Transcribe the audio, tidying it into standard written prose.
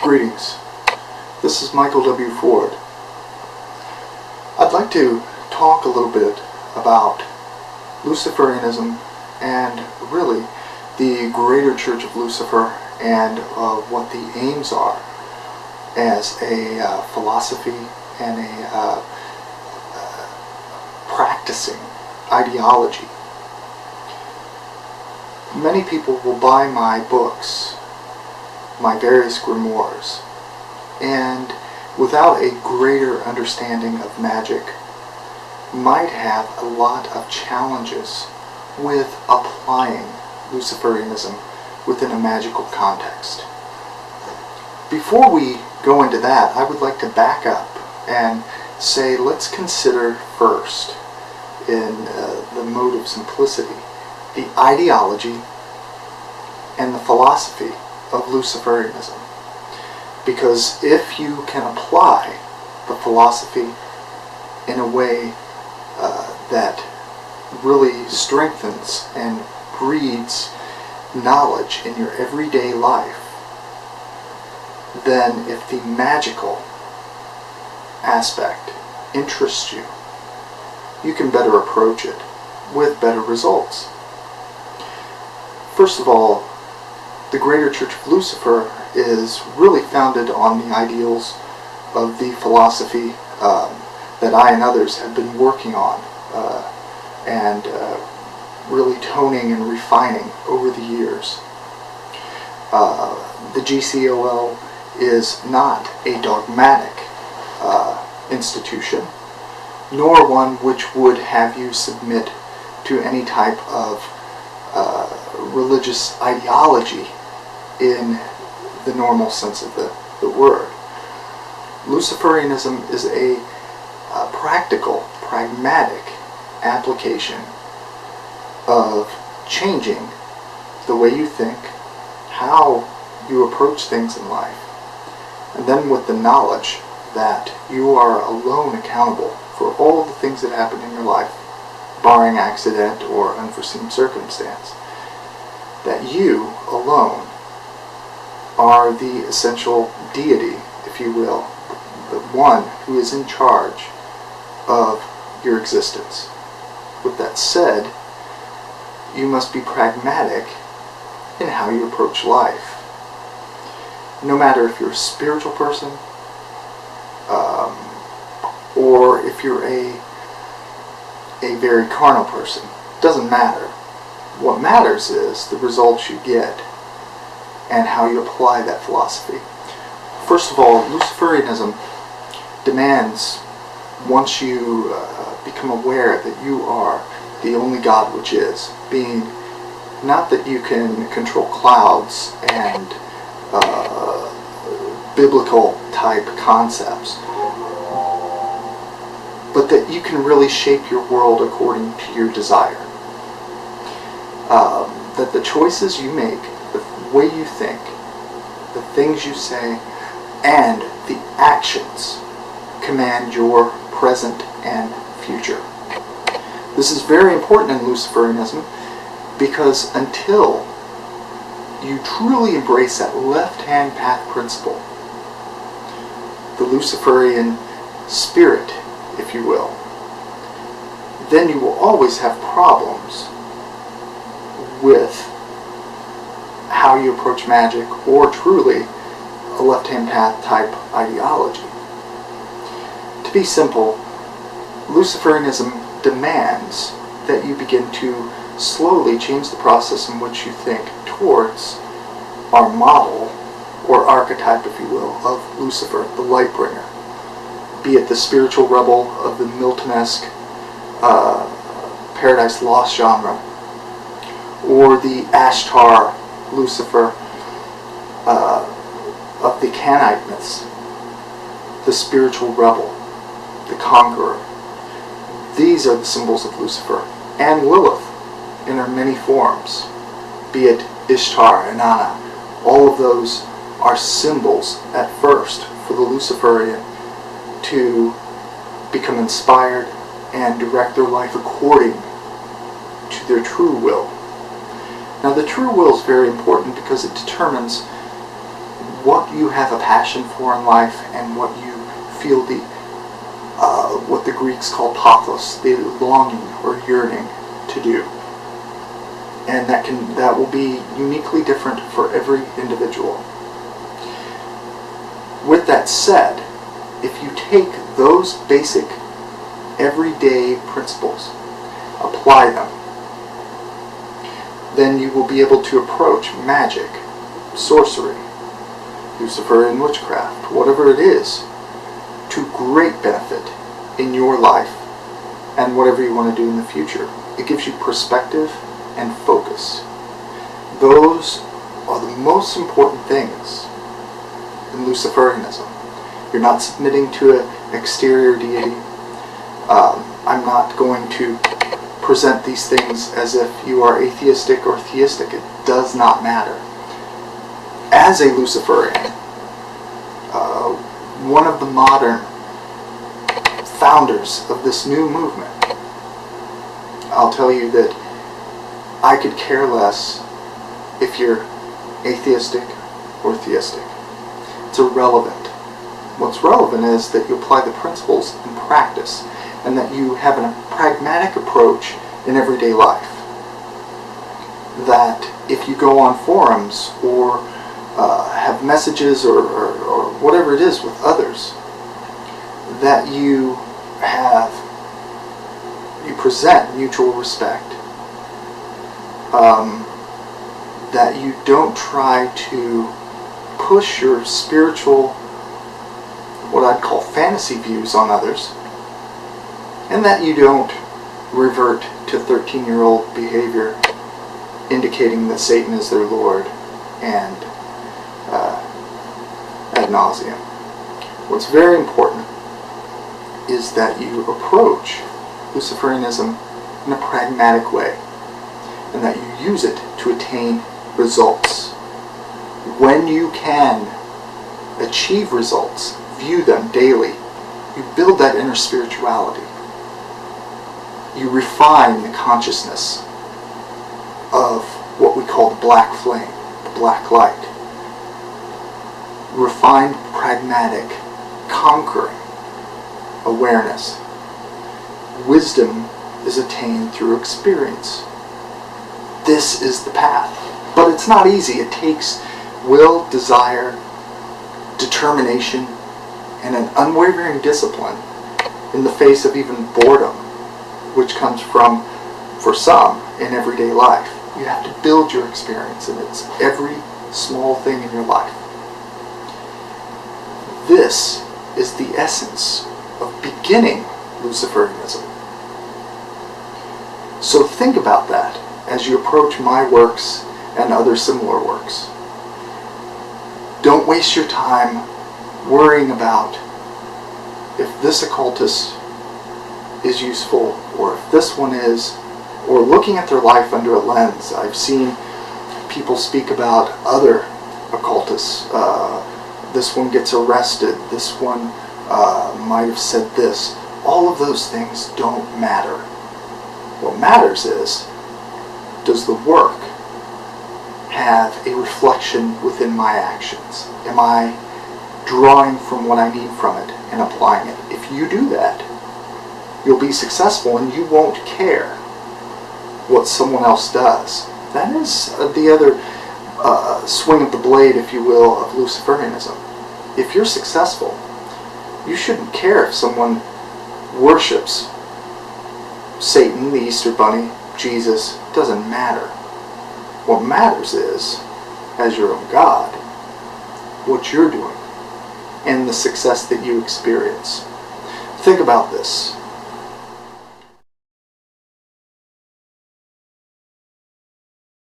Greetings. This is Michael W. Ford. I'd like to talk a little bit about Luciferianism and really the greater Church of Lucifer and what the aims are as a philosophy and a practicing ideology. Many people will buy my books, my various grimoires, and without a greater understanding of Magick, might have a lot of challenges with applying Luciferianism within a magical context. Before we go into that, I would like to back up and say let's consider first, in the mode of simplicity, the ideology and the philosophy of Luciferianism. Because if you can apply the philosophy in a way that really strengthens and breeds knowledge in your everyday life, then if the magical aspect interests you, you can better approach it with better results. First of all, the Greater Church of Lucifer is really founded on the ideals of the philosophy that I and others have been working on and really toning and refining over the years. The GCOL is not a dogmatic institution, nor one which would have you submit to any type of religious ideology in the normal sense of the word. Luciferianism is a practical, pragmatic application of changing the way you think, how you approach things in life, and then with the knowledge that you are alone accountable for all the things that happen in your life, barring accident or unforeseen circumstance, that you alone are the essential deity, if you will, the one who is in charge of your existence. With that said, you must be pragmatic in how you approach life. No matter if you're a spiritual person, or if you're a very carnal person, doesn't matter. What matters is the results you get and how you apply that philosophy. First of all, Luciferianism demands, once you become aware that you are the only God which is, being not that you can control clouds and biblical type concepts, but that you can really shape your world according to your desire. That the choices you make, the way you think, the things you say, and the actions command your present and future. This is very important in Luciferianism because until you truly embrace that left-hand path principle, the Luciferian spirit, if you will, then you will always have problems with how you approach Magick or truly a left-hand path type ideology. To be simple, Luciferianism demands that you begin to slowly change the process in which you think towards our model or archetype, if you will, of Lucifer, the light bringer. Be it the spiritual rebel of the Miltonesque Paradise Lost genre, or the Ashtar Lucifer of the Canaanite myths, the spiritual rebel, the conqueror. These are the symbols of Lucifer, and Lilith in her many forms, be it Ishtar, Inanna. All of those are symbols at first for the Luciferian to become inspired and direct their life according to their true will. Now, the true will is very important because it determines what you have a passion for in life and what you feel what the Greeks call pathos, the longing or yearning to do. And that will be uniquely different for every individual. With that said, if you take those basic everyday principles, apply them, then you will be able to approach magic, sorcery, Luciferian witchcraft, whatever it is, to great benefit in your life and whatever you want to do in the future. It gives you perspective and focus. Those are the most important things in Luciferianism. You're not submitting to an exterior deity. I'm not going to present these things as if you are atheistic or theistic. It does not matter. As a Luciferian, one of the modern founders of this new movement, I'll tell you that I could care less if you're atheistic or theistic. It's irrelevant. What's relevant is that you apply the principles in practice and that you have a pragmatic approach in everyday life. That if you go on forums or have messages or whatever it is with others, that you present mutual respect, that you don't try to push your spiritual, what I'd call fantasy views on others, and that you don't revert to 13-year-old behavior indicating that Satan is their Lord and ad nauseum. What's very important is that you approach Luciferianism in a pragmatic way and that you use it to attain results. When you can achieve results, view them daily, you build that inner spirituality. You refine the consciousness of what we call the black flame, the black light. Refined, pragmatic, conquering awareness. Wisdom is attained through experience. This is the path. But it's not easy. It takes will, desire, determination, and an unwavering discipline in the face of even boredom, which comes from, for some, in everyday life. You have to build your experience, and it's every small thing in your life. This is the essence of beginning Luciferianism. So think about that as you approach my works and other similar works. Don't waste your time worrying about if this occultist is useful or if this one is, or looking at their life under a lens. I've seen people speak about other occultists. This one gets arrested. This one might have said this. All of those things don't matter. What matters is, does the work have a reflection within my actions? Am I drawing from what I need from it and applying it? If you do that, you'll be successful and you won't care what someone else does. That is the other swing of the blade, if you will, of Luciferianism. If you're successful, you shouldn't care if someone worships Satan, the Easter Bunny, Jesus. It doesn't matter. What matters is, as your own God, what you're doing and the success that you experience. Think about this.